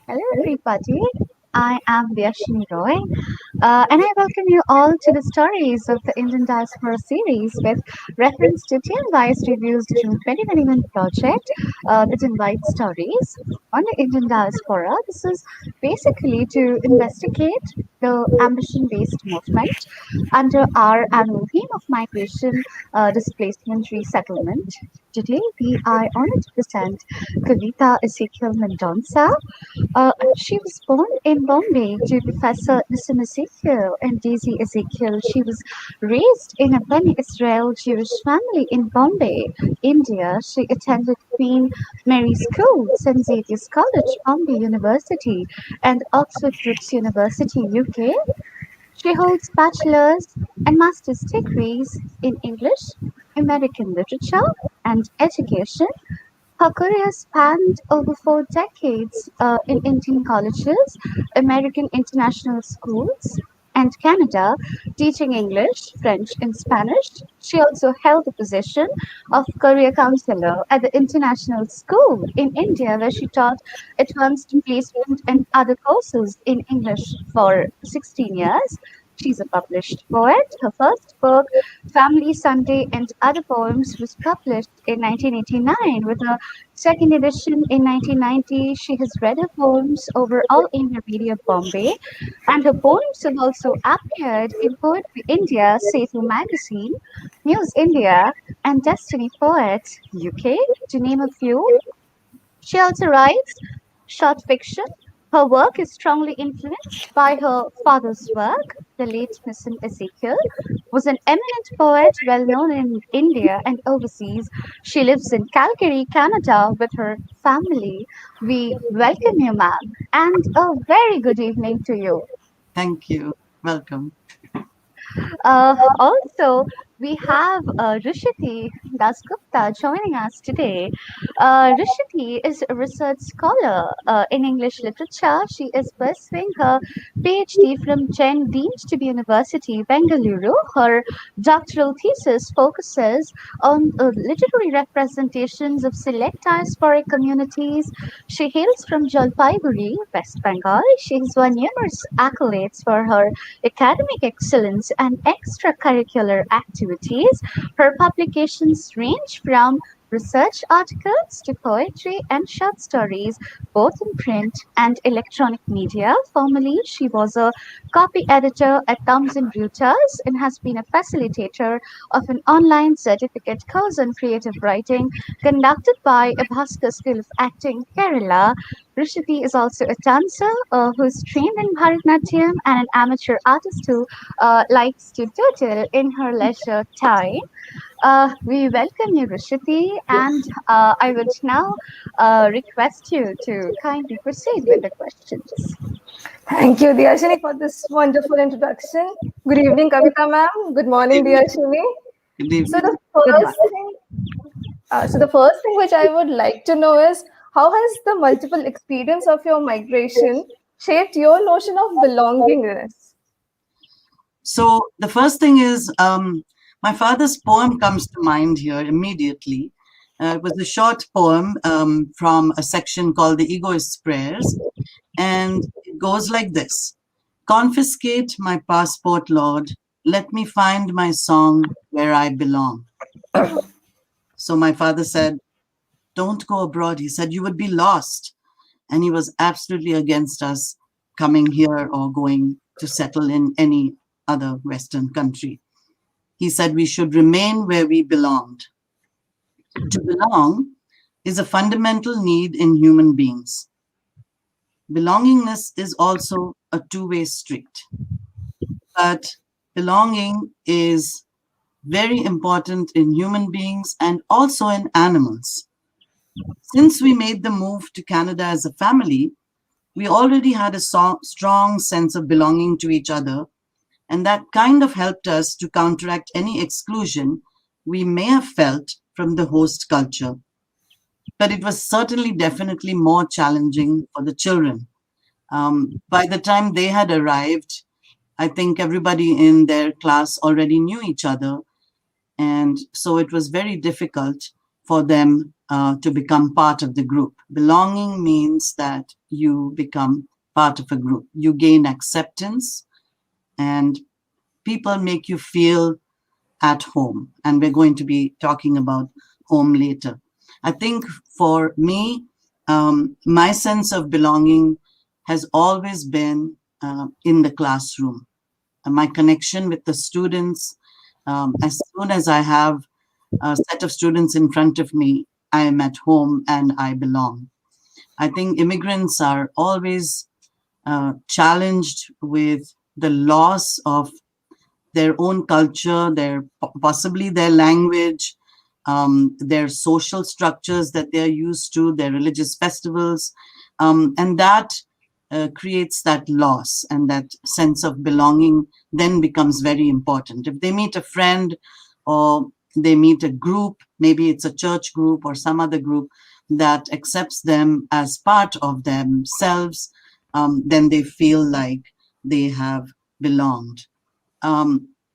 Hello, everybody. I am Deyasini Roy, and I welcome you all to the Stories of the Indian Diaspora series with reference to TMYS Reviews June 2021 project that invites stories on the Indian Diaspora. This is basically to investigate the ambition based movement under our annual theme of migration, displacement, resettlement. Today, we are honored to present Kavita Ezekiel Mendonca. She was born in Bombay to Professor Nissim Ezekiel and Daisy Ezekiel. She was raised in a Bani Israel Jewish family in Bombay, India. She attended Queen Mary School, St. Xavier's College, Bombay University, and Oxford Brookes University, UK. She holds bachelor's and master's degrees in English, American literature, and education. Her career spanned over 4 decades in Indian colleges, American international schools, and Canada, teaching English, French, and Spanish. She also held the position of career counselor at the International School in India, where she taught advanced placement and other courses in English for 16 years. She's a published poet. Her first book, Family Sunday and Other Poems, was published in 1989 with a second edition in 1990. She has read her poems over all India Media Bombay, and her poems have also appeared in Poetry India, Setu Magazine, News India, and Destiny Poets UK, to name a few. She also writes short fiction. Her work is strongly influenced by her father's work. The late Mr. Ezekiel was an eminent poet well known in India and overseas. She lives in Calgary, Canada with her family. We welcome you, ma'am, and a very good evening to you. Thank you. Welcome. Also, we have Rushati Dasgupta joining us today. Rushati is a research scholar in English literature. She is pursuing her PhD from Jain Deemed to be University, Bengaluru. Her doctoral thesis focuses on literary representations of select diasporic communities. She hails from Jalpaiguri, West Bengal. She has won numerous accolades for her academic excellence, and extracurricular activities. Her publications range from research articles to poetry and short stories, both in print and electronic media. Formerly, she was a copy editor at Thomson Reuters and has been a facilitator of an online certificate course on creative writing conducted by Abhaskar School of Acting, Kerala. Rushati is also a dancer who is trained in Bharatanatyam and an amateur artist who likes to doodle in her leisure time. We welcome you, Rushati, and I would now request you to kindly proceed with the questions. Thank you, Deyasini, for this wonderful introduction. Good evening, Kavita ma'am. Good morning, Deyasini. Good evening. So the Good first morning. thing, the first thing which I would like to know is how has the multiple experience of your migration shaped your notion of belongingness? So the first thing is my father's poem comes to mind here immediately. It was a short poem from a section called The Egoist's Prayers, and it goes like this. Confiscate my passport, Lord. Let me find my song where I belong. So my father said, don't go abroad. He said, you would be lost. And he was absolutely against us coming here or going to settle in any other Western country. He said we should remain where we belonged. To belong is a fundamental need in human beings. Belongingness is also a two-way street. But belonging is very important in human beings and also in animals. Since we made the move to Canada as a family, we already had a strong sense of belonging to each other, and that kind of helped us to counteract any exclusion we may have felt from the host culture. But it was certainly definitely more challenging for the children. By the time they had arrived, I think everybody in their class already knew each other, and so it was very difficult for them to become part of the group. Belonging means that you become part of a group. You gain acceptance, and people make you feel at home. And we're going to be talking about home later. I think for me, my sense of belonging has always been in the classroom. My connection with the students, as soon as I have a set of students in front of me, I am at home and I belong. I think immigrants are always challenged with the loss of their own culture, their possibly their language, their social structures that they're used to, their religious festivals, and that creates that loss, and that sense of belonging then becomes very important. If they meet a friend or they meet a group, maybe it's a church group or some other group that accepts them as part of themselves, then they feel like they have belonged.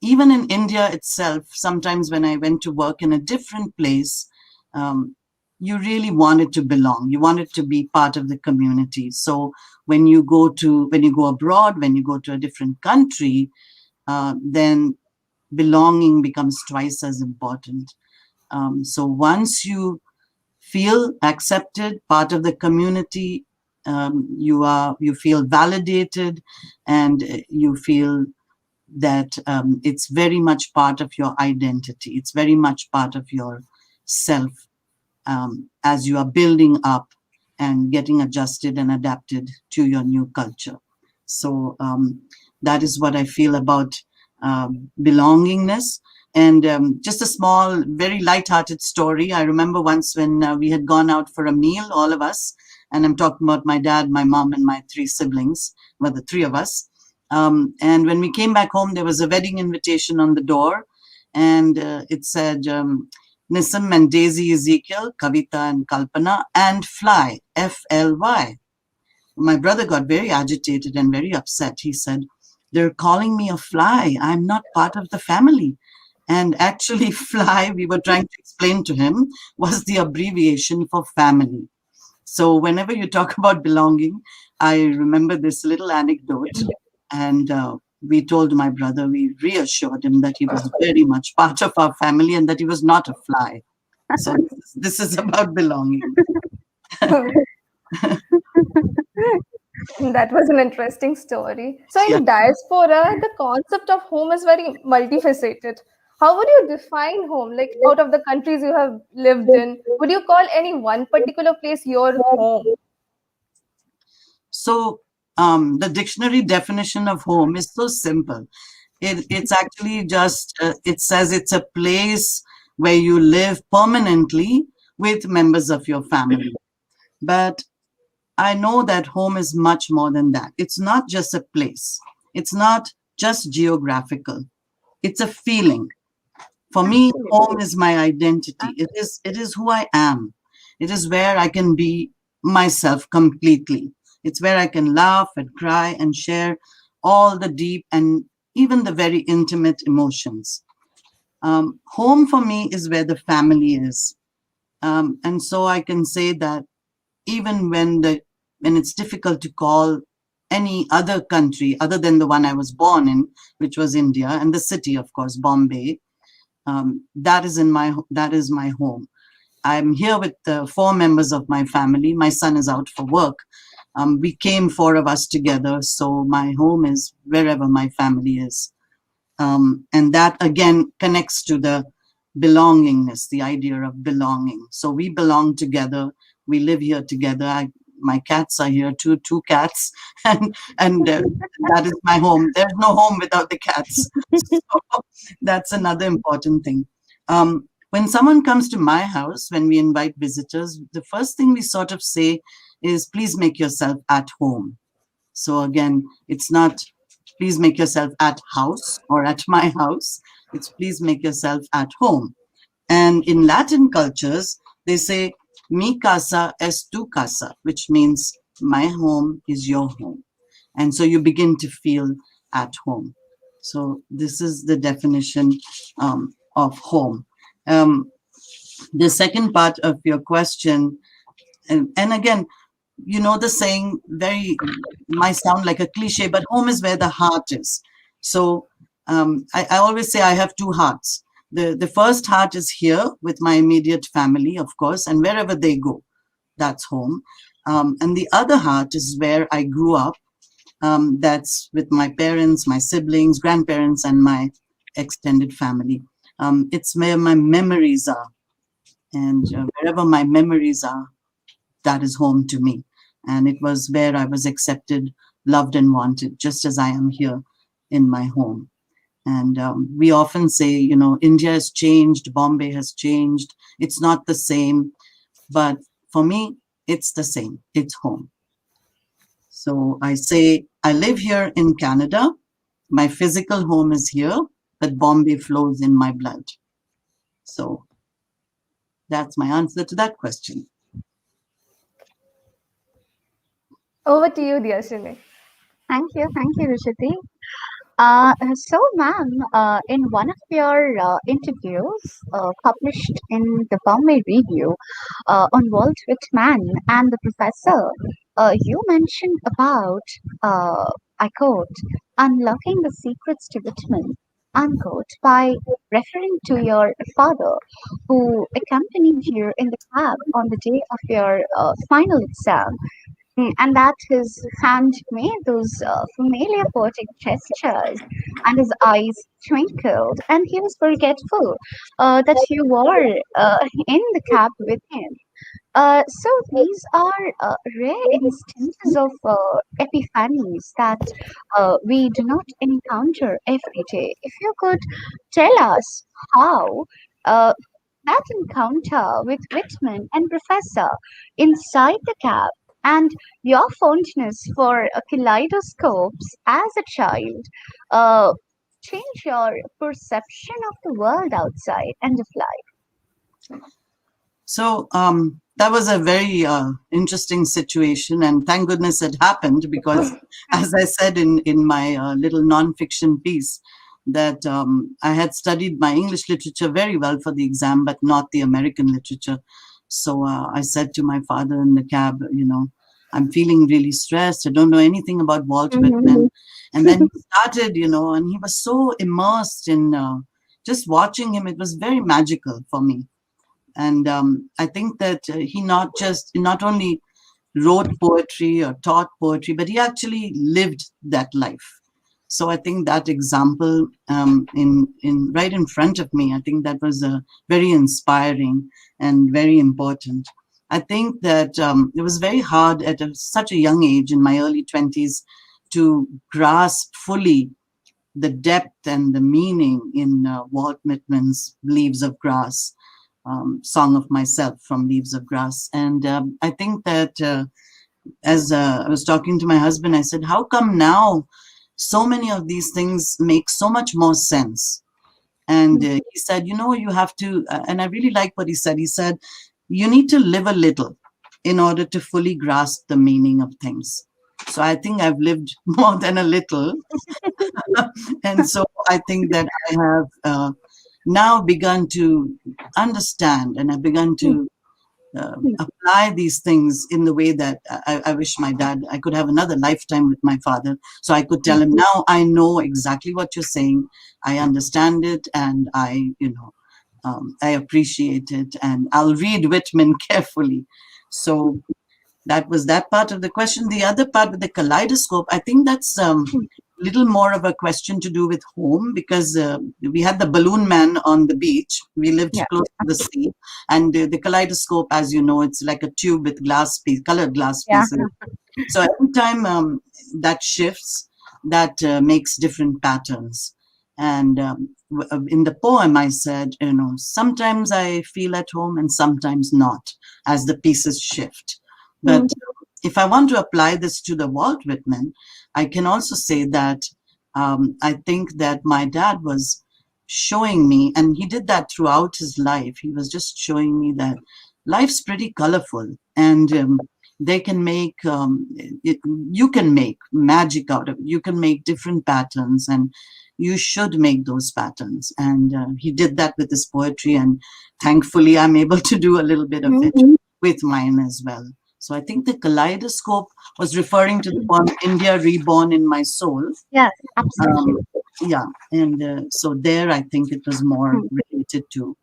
Even in India itself, sometimes when I went to work in a different place, you really wanted to belong. You wanted to be part of the community. So when you go abroad, when you go to a different country, then belonging becomes twice as important. So once you feel accepted, part of the community, you feel validated, and you feel that it's very much part of your identity. It's very much part of your self as you are building up and getting adjusted and adapted to your new culture. So that is what I feel about belongingness. And just a small, very light-hearted story. I remember once when we had gone out for a meal, all of us, and I'm talking about my dad, my mom, and my three siblings, well, the three of us. And when we came back home, there was a wedding invitation on the door, and it said, Nissim and Daisy Ezekiel, Kavita and Kalpana, and Fly, Fly. My brother got very agitated and very upset. He said, they're calling me a fly. I'm not part of the family. And actually, Fly, we were trying to explain to him, was the abbreviation for family. So whenever you talk about belonging, I remember this little anecdote. And we told my brother, we reassured him that he was very much part of our family and that he was not a fly. So this is about belonging. That was an interesting story. So Yeah. in diaspora, the concept of home is very multifaceted. How would you define home? Like out of the countries you have lived in, would you call any one particular place your home? So the dictionary definition of home is so simple. It's actually just, it says it's a place where you live permanently with members of your family. But I know that home is much more than that. It's not just a place. It's not just geographical. It's a feeling. For me, home is my identity. It is who I am. It is where I can be myself completely. It's where I can laugh and cry and share all the deep and even the very intimate emotions. Home for me is where the family is. And so I can say that even when it's difficult to call any other country other than the one I was born in, which was India, and the city, of course, Bombay, that is my home. I'm here with four members of my family. My son is out for work. We came, four of us together, so my home is wherever my family is. And that again connects to the belongingness, the idea of belonging. So we belong together. We live here together. My cats are here too, two cats, and that is my home. There's no home without the cats. So that's another important thing. When someone comes to my house, when we invite visitors, the first thing we sort of say is, please make yourself at home. So again, it's not please make yourself at house or at my house. It's please make yourself at home. And in Latin cultures, they say, mi casa es tu casa, which means my home is your home. And so you begin to feel at home. So this is the definition of home. The second part of your question, and again, you know the saying, very might sound like a cliche, but home is where the heart is. So I always say I have two hearts. The first heart is here with my immediate family, of course, and wherever they go, that's home. And the other heart is where I grew up. That's with my parents, my siblings, grandparents, and my extended family. It's where my memories are, and wherever my memories are, that is home to me. And it was where I was accepted, loved, and wanted, just as I am here in my home. And we often say, you know, India has changed, Bombay has changed. It's not the same. But for me, it's the same. It's home. So I say, I live here in Canada. My physical home is here, but Bombay flows in my blood. So that's my answer to that question. Over to you, Deyasini. Thank you, Rushati. So, ma'am, in one of your interviews published in the Bombay Review on Walt Whitman and the professor, you mentioned about, I quote, unlocking the secrets to Whitman, unquote, by referring to your father who accompanied you in the cab on the day of your final exam. And that his hand made those familiar poetic gestures, and his eyes twinkled, and he was forgetful that you were in the cab with him. So these are rare instances of epiphanies that we do not encounter every day. If you could tell us how uh, that encounter with Whitman and Professor inside the cab and your fondness for kaleidoscopes as a child change your perception of the world outside and of life. So that was a very interesting situation, and thank goodness it happened because, as I said in my little non-fiction piece, that I had studied my English literature very well for the exam, but not the American literature. So I said to my father in the cab, you know, I'm feeling really stressed. I don't know anything about Walt Whitman. And then he started, you know, and he was so immersed in just watching him. It was very magical for me. And I think that he not only wrote poetry or taught poetry, but he actually lived that life. So I think that example in right in front of me, I think that was very inspiring and very important. I think that it was very hard at such a young age, in my early 20s, to grasp fully the depth and the meaning in Walt Whitman's Leaves of Grass, Song of Myself from Leaves of Grass. And I think that as I was talking to my husband, I said, how come now so many of these things make so much more sense? And he said, you know, you have to, and I really like what he said. He said, you need to live a little in order to fully grasp the meaning of things. So I think I've lived more than a little. And so I think that I have now begun to understand, and I've begun to apply these things in the way that I wish I could have another lifetime with my father, so I could tell him, now I know exactly what you're saying, I understand it, and I appreciate it, and I'll read Whitman carefully. So that was that part of the question. The other part with the kaleidoscope, I think that's little more of a question to do with home, because we had the balloon man on the beach. We lived close to the sea, and the kaleidoscope, as you know, it's like a tube with colored glass pieces. So every time that shifts, that makes different patterns. And in the poem, I said, you know, sometimes I feel at home and sometimes not, as the pieces shift. But if I want to apply this to the Walt Whitman, I can also say that I think that my dad was showing me, and he did that throughout his life. He was just showing me that life's pretty colorful, and they can make, you can make magic out of it. You can make different patterns, and you should make those patterns. And he did that with his poetry, and thankfully I'm able to do a little bit of it with mine as well. So I think the kaleidoscope was referring to the poem India Reborn in My Soul. Yes, absolutely. Yeah, and so there I think it was more related to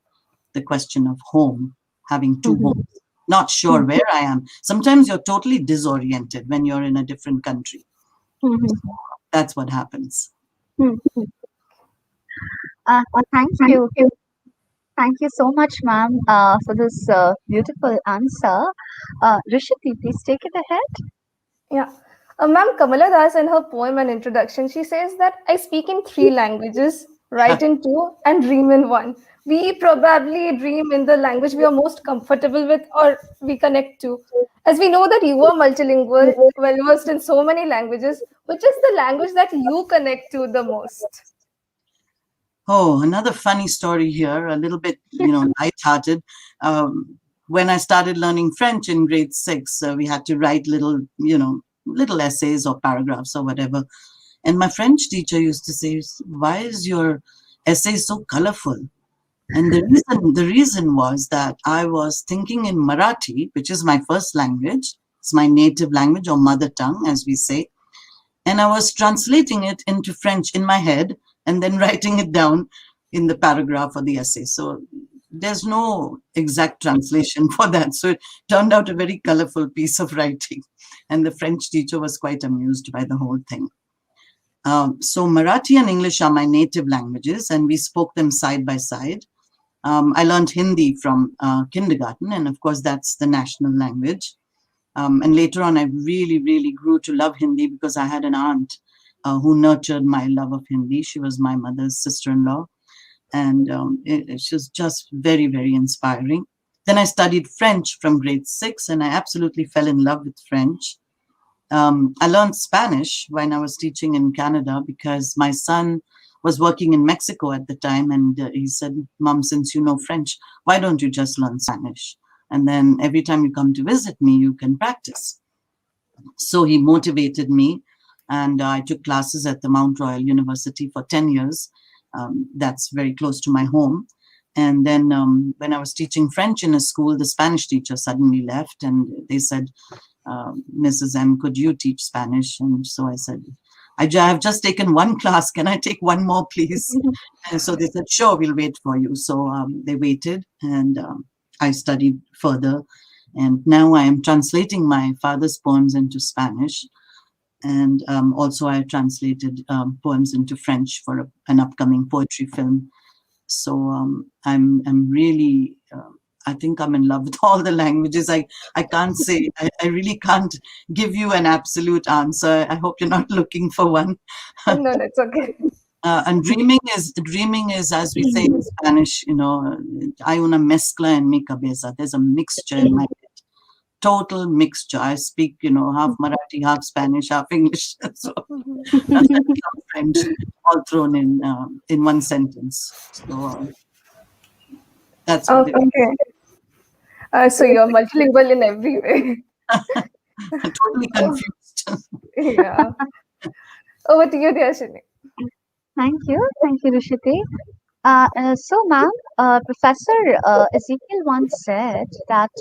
the question of home, having two homes, not sure where I am. Sometimes you're totally disoriented when you're in a different country. That's what happens. Thank you. Thank you so much, ma'am, for this beautiful answer. Rushati, please take it ahead. Yeah. Ma'am Kamala Das, in her poem and introduction, she says that I speak in 3 languages, write in 2, and dream in 1. We probably dream in the language we are most comfortable with or we connect to. As we know that you are multilingual, well versed in so many languages, which is the language that you connect to the most? Oh, another funny story here, a little bit, lighthearted. When I started learning French in grade 6, we had to write little essays or paragraphs or whatever. And my French teacher used to say, "Why is your essay so colorful?" And the reason was that I was thinking in Marathi, which is my first language. It's my native language, or mother tongue, as we say. And I was translating it into French in my head and then writing it down in the paragraph or the essay. So there's no exact translation for that. So it turned out a very colorful piece of writing. And the French teacher was quite amused by the whole thing. So Marathi and English are my native languages, and we spoke them side by side. I learned Hindi from kindergarten, and of course, that's the national language. And later on, I really, really grew to love Hindi because I had an aunt who nurtured my love of Hindi. She was my mother's sister-in-law, and it was just very, very inspiring. Then I studied French from grade 6, and I absolutely fell in love with French. I learned Spanish when I was teaching in Canada because my son was working in Mexico at the time, and he said, "Mom, since you know French, why don't you just learn Spanish? And then every time you come to visit me, you can practice." So he motivated me, and I took classes at the Mount Royal University for 10 years. That's very close to my home. And then when I was teaching French in a school, the Spanish teacher suddenly left, and they said, "Mrs. M, could you teach Spanish?" And so I said, "I have just taken one class. Can I take one more, please?" And so they said, "Sure, we'll wait for you." So they waited, and I studied further. And now I am translating my father's poems into Spanish. And also I translated poems into French for an upcoming poetry film. So I'm really, I think I'm in love with all the languages. I can't say, I really can't give you an absolute answer. I hope you're not looking for one. No, that's okay. And dreaming is, as we say in Spanish, hay una mezcla en mi cabeza. There's a mixture in my head. Total mixture. I speak, half Marathi, half Spanish, half English. So French, all thrown in one sentence. So that's what it is. Okay. So you're multilingual in every way. Totally confused. Yeah. Over to you, Deyasini. Thank you, Rushati. So, ma'am, Professor Ezekiel once said that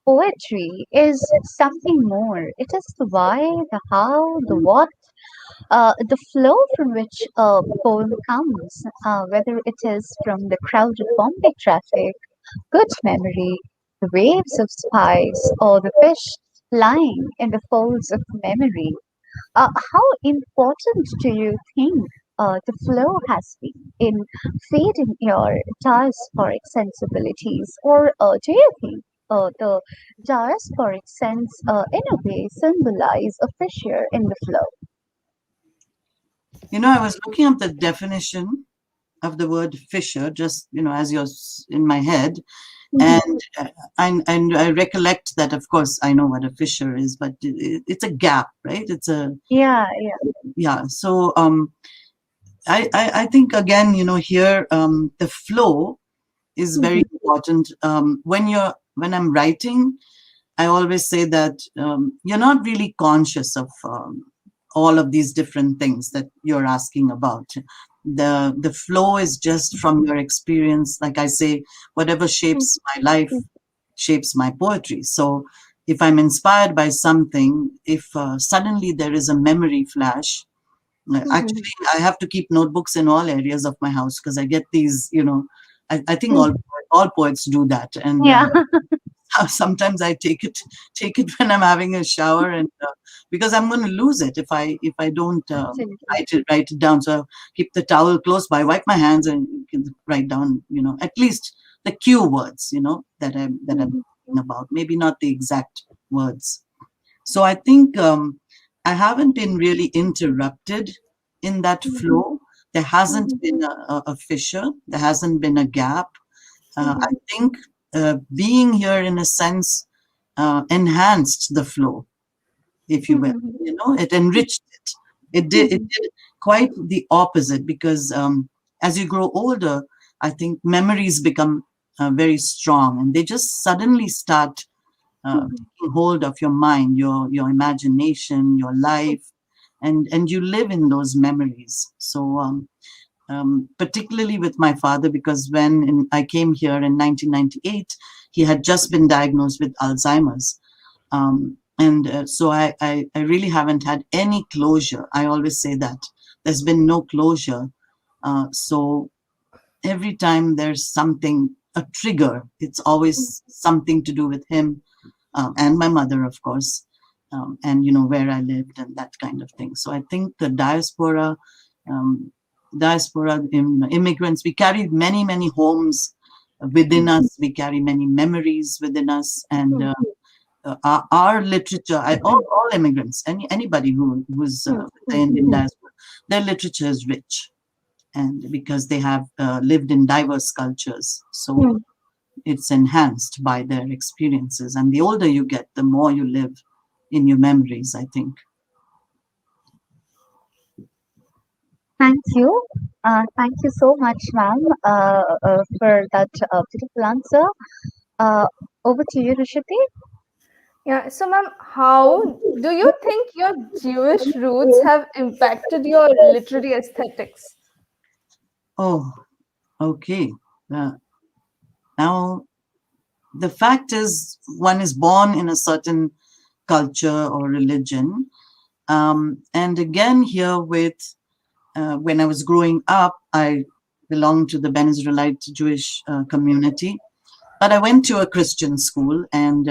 poetry is something more. It is the why, the how, the what, the flow from which a poem comes, whether it is from the crowded Bombay traffic, good memory, the waves of spice, or the fish lying in the folds of memory. How important do you think the flow has been in feeding your diasporic sensibilities, or do you think the diasporic sense in a way symbolize a fissure in the flow? I was looking up the definition of the word fissure, just, as you're in my head. And I recollect that, of course, I know what a fissure is, but it's a gap, right? It's a Yeah. yeah. So I think again, here the flow is very important. When I'm writing, I always say that you're not really conscious of all of these different things that you're asking about. The flow is just from your experience. Like I say, whatever shapes my life shapes my poetry. So if I'm inspired by something, if suddenly there is a memory flash, actually I have to keep notebooks in all areas of my house because I get these, I think all poets do that. And Yeah. sometimes I take it when I'm having a shower, and because I'm going to lose it if I don't Absolutely. write it down. So I keep the towel close by, wipe my hands, and can write down at least the cue words that I'm thinking about. Maybe not the exact words. So I think I haven't been really interrupted in that flow. There hasn't been a fissure. There hasn't been a gap. I think being here, in a sense, enhanced the flow, if you will. It enriched it. It did quite the opposite, because as you grow older, I think memories become very strong, and they just suddenly start taking hold of your mind, your imagination, your life, and you live in those memories. So particularly with my father, because when I came here in 1998, he had just been diagnosed with Alzheimer's. And so I really haven't had any closure. I always say that there's been no closure. So every time there's something, a trigger, it's always something to do with him, and my mother, of course, and where I lived and that kind of thing. So I think the um, immigrants, we carry many, many homes within us. We carry many memories within us, and our literature. All immigrants, anybody who's with the Indian diaspora, their literature is rich, and because they have lived in diverse cultures, so it's enhanced by their experiences. And the older you get, the more you live in your memories, I think. Thank you. Thank you so much, ma'am, for that beautiful answer. Uh, Over to you, Rushati. Yeah, so ma'am, how do you think your Jewish roots have impacted your literary aesthetics? Oh, okay. Uh, Now, the fact is, one is born in a certain culture or religion. And again, here when I was growing up, I belonged to the Ben Israelite Jewish community, but I went to a Christian school, and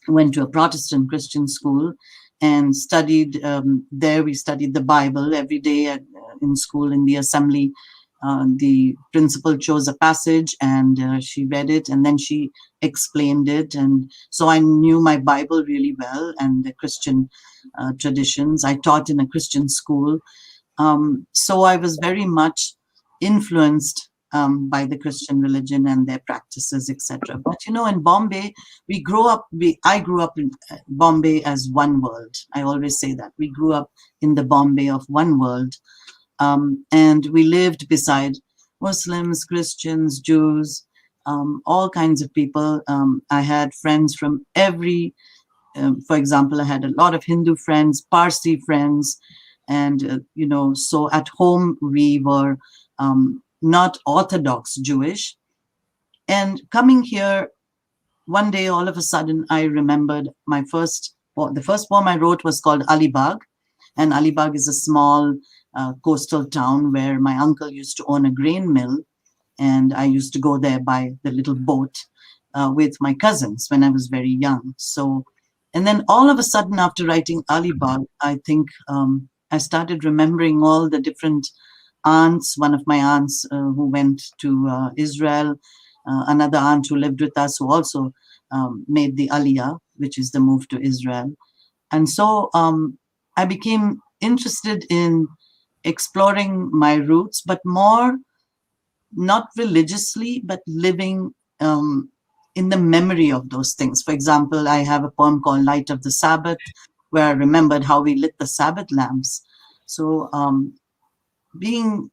went to a Protestant Christian school and studied there. We studied the Bible every day in school, in the assembly. The principal chose a passage, and she read it, and then she explained it. And so I knew my Bible really well, and the Christian traditions. I taught in a Christian school. So I was very much influenced by the Christian religion and their practices, etc. But in Bombay, I grew up in Bombay as one world. I always say that we grew up in the Bombay of one world, and we lived beside Muslims, Christians, Jews, all kinds of people. I had friends from every for example, I had a lot of Hindu friends, Parsi friends, and so at home we were not Orthodox Jewish. And coming here one day, all of a sudden, I remembered the first poem I wrote was called Alibag, and Alibag is a small coastal town where my uncle used to own a grain mill, and I used to go there by the little boat with my cousins when I was very young. So, and then all of a sudden, after writing Alibag, I think I started remembering all the different aunts. One of my aunts who went to Israel, another aunt who lived with us who also made the Aliyah, which is the move to Israel. And so I became interested in exploring my roots, but more not religiously, but living in the memory of those things. For example, I have a poem called Light of the Sabbath, where I remembered how we lit the Sabbath lamps. So being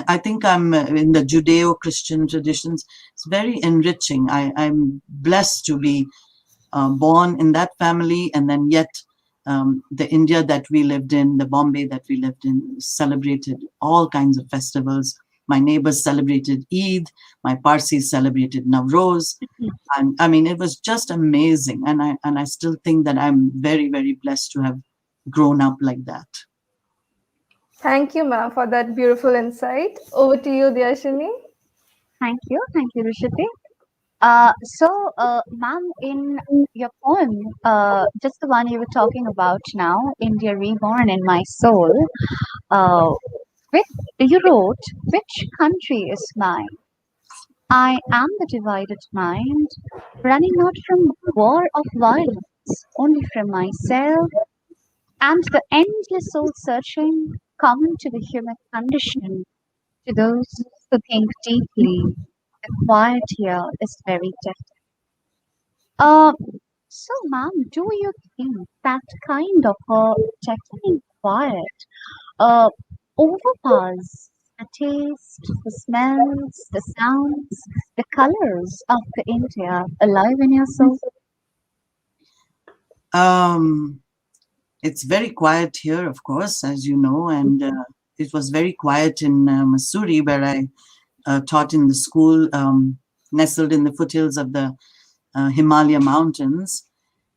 I think I'm in the Judeo-Christian traditions. It's very enriching. I'm blessed to be born in that family, and then yet the India that we lived in, the Bombay that we lived in, celebrated all kinds of festivals. My neighbors celebrated Eid, my Parsis celebrated Navroz, and I mean, it was just amazing. And I still think that I'm very, very blessed to have grown up like that. Thank you, ma'am, for that beautiful insight. Over to you, Deyasini. Thank you, Rushati. Ma'am, in your poem, just the one you were talking about now, India Reborn in My Soul, uh, which you wrote, which country is mine? I am the divided mind, running not from war of violence, only from myself, and the endless soul searching common to the human condition, to those who think deeply. The quiet here is very different. Uh, ma'am, do you think that kind of a deafening quiet uh, overpowers the taste, the smells, the sounds, the colors of the India alive in your soul? It's very quiet here, of course, as you know, and it was very quiet in Missouri, where I taught in the school, nestled in the foothills of the Himalaya mountains.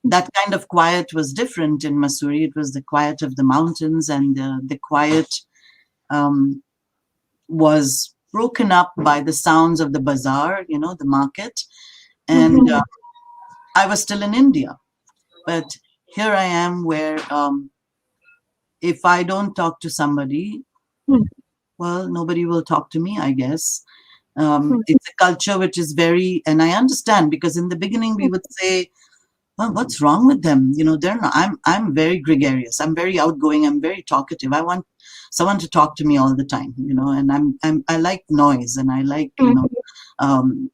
That kind of quiet was different in Missouri. It was the quiet of the mountains, and the quiet was broken up by the sounds of the bazaar, the market. And I was still in India. But here I am, where if I don't talk to somebody, well, nobody will talk to me, I guess. It's a culture which is very, and I understand, because in the beginning we would say, well, what's wrong with them? They're not. I'm very gregarious. I'm very outgoing. I'm very talkative. I want someone to talk to me all the time. And I like noise, and I like and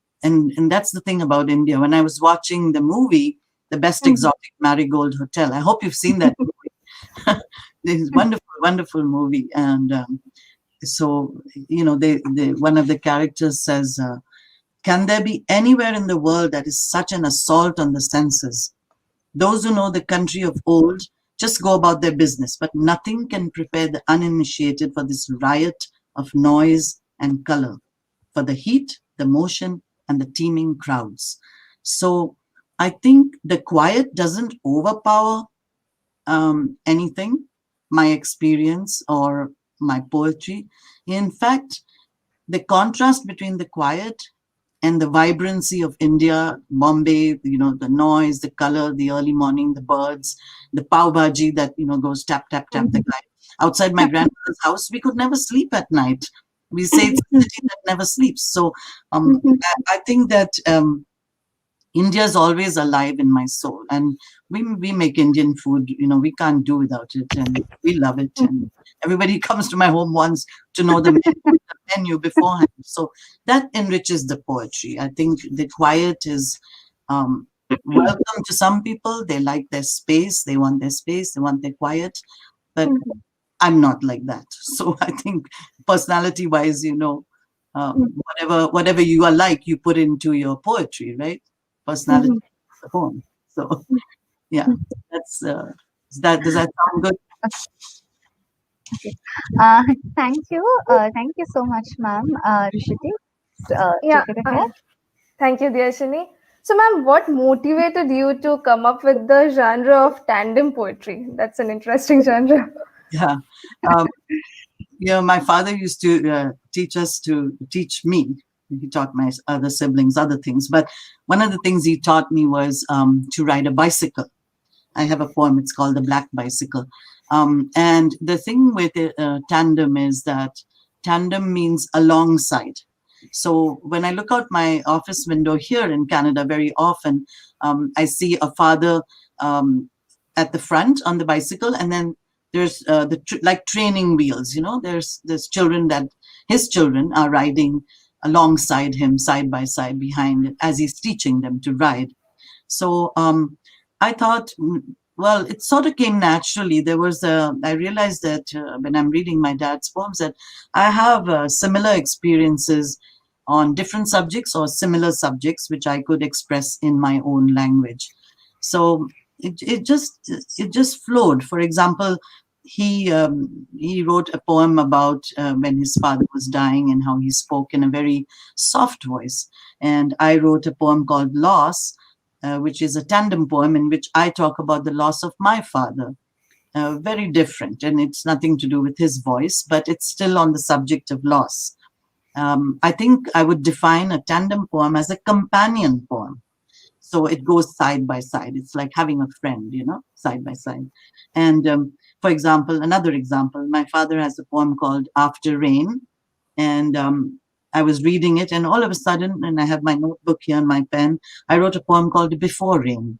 that's the thing about India. When I was watching the movie, The Best Exotic Marigold Hotel, I hope you've seen that movie. It's a wonderful, wonderful movie, and so one of the characters says, can there be anywhere in the world that is such an assault on the senses? Those who know the country of old just go about their business, but nothing can prepare the uninitiated for this riot of noise and color, for the heat, the motion, and the teeming crowds. So I think the quiet doesn't overpower anything, my experience or my poetry. In fact, the contrast between the quiet and the vibrancy of India, Bombay, the noise, the color, the early morning, the birds, the pav bhaji that, goes tap, tap, tap, the guy. Outside my grandmother's house, we could never sleep at night. We say it's a city that never sleeps. So I think that India is always alive in my soul. And we make Indian food, we can't do without it. And we love it. And everybody comes to my home wants to know the menu beforehand. So that enriches the poetry. I think the quiet is welcome to some people. They like their space. They want their space. They want their quiet. But I'm not like that. So I think personality-wise, whatever you are like, you put into your poetry, right? Personality of the poem. So yeah, that's does that sound good? Thank you. Thank you so much, ma'am. Rushati, Yeah, take it ahead. thank you, Deyasini. So, ma'am, what motivated you to come up with the genre of tandem poetry? That's an interesting genre. Yeah. My father used to teach me. He taught my other siblings other things. But one of the things he taught me was to ride a bicycle. I have a poem. It's called The Black Bicycle. And the thing with tandem is that tandem means alongside. So when I look out my office window here in Canada, very often I see a father at the front on the bicycle, and then there's like training wheels. There's children that his children are riding alongside him, side by side, behind, as he's teaching them to ride. So I thought, well, it sort of came naturally. I realized that when I'm reading my dad's poems, that I have similar experiences on different subjects or similar subjects, which I could express in my own language. So it just flowed. For example, he wrote a poem about when his father was dying and how he spoke in a very soft voice. And I wrote a poem called Loss, which is a tandem poem in which I talk about the loss of my father. Very different, and it's nothing to do with his voice, but it's still on the subject of loss. I think I would define a tandem poem as a companion poem. So it goes side by side. It's like having a friend, side by side. And for example, another example, my father has a poem called After Rain. And I was reading it, and all of a sudden, and I have my notebook here and my pen, I wrote a poem called Before Rain.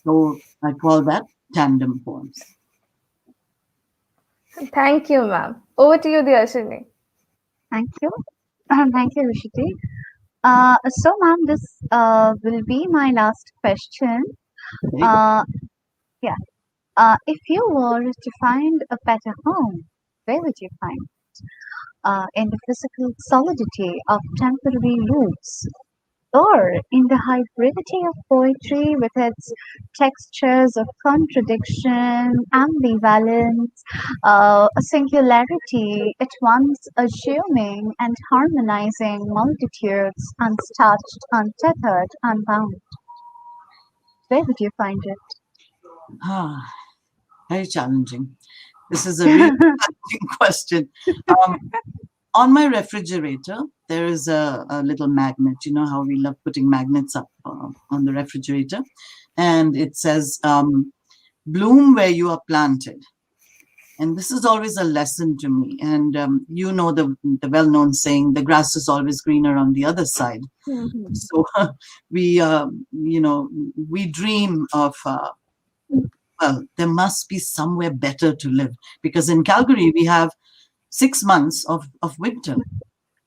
So I call that tandem poems. Thank you, ma'am. Over to you, Deyasini. Thank you. Thank you, Rushati. So, ma'am, this will be my last question. There you go. Uh, yeah. If you were to find a better home, where would you find it? In the physical solidity of temporary roots, or in the hybridity of poetry with its textures of contradiction, ambivalence, a singularity at once assuming and harmonizing multitudes, untouched, untethered, unbound. Where would you find it? Ah, very challenging. This is a really challenging question. On my refrigerator, there is a little magnet. You know how we love putting magnets up on the refrigerator. And it says, bloom where you are planted. And this is always a lesson to me. And the well-known saying, the grass is always greener on the other side. Mhm. So we dream of, well, there must be somewhere better to live. Because in Calgary, we have 6 months of winter.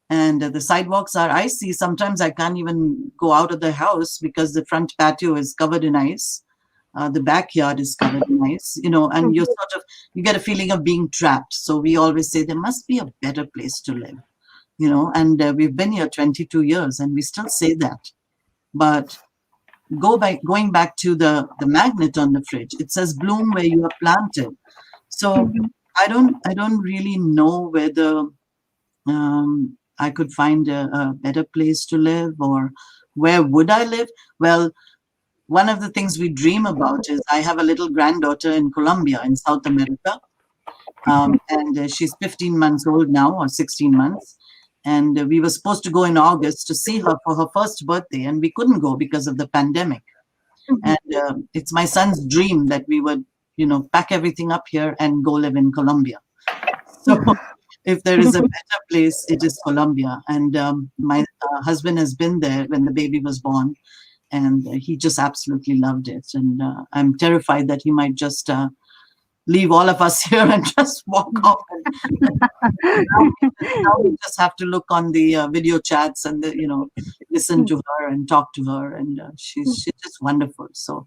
And the sidewalks are icy. Sometimes I can't even go out of the house because the front patio is covered in ice. The backyard is covered in ice, and you get a feeling of being trapped. So we always say there must be a better place to live, and we've been here 22 years and we still say that. But going back to the magnet on the fridge, it says bloom where you are planted. So I don't really know whether I could find a better place to live, or where would I live? Well, one of the things we dream about is I have a little granddaughter in Colombia, in South America, and she's 15 months old now, or 16 months. And we were supposed to go in August to see her for her first birthday, and we couldn't go because of the pandemic. And it's my son's dream that we would, pack everything up here and go live in Colombia. So if there is a better place, it is Colombia. And my husband has been there when the baby was born, and he just absolutely loved it. And I'm terrified that he might just leave all of us here and just walk off. And now we just have to look on the video chats and listen to her and talk to her, and she's just wonderful. So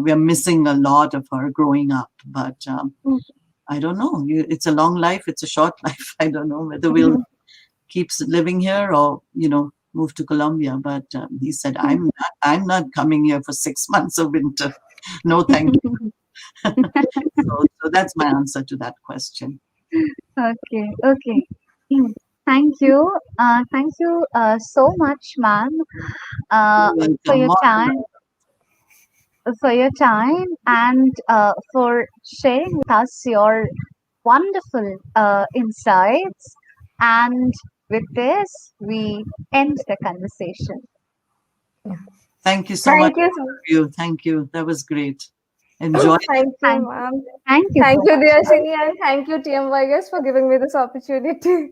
we are missing a lot of her growing up, but I don't know. It's a long life. It's a short life. I don't know whether we'll keep living here or move to Colombia. But he said, I'm not coming here for 6 months of winter. No, thank you. So that's my answer to that question. Okay, okay. Thank you. Thank you so much, ma'am, uh, You're for welcome. your time, and for sharing with us your wonderful insights. And with this, we end the conversation. Thank you so much. Thank you. So- Thank you. That was great. Enjoy. Thank you, Thank, ma'am. thank you Thank so you, much. Deyasini, and thank you, TMYS, for giving me this opportunity.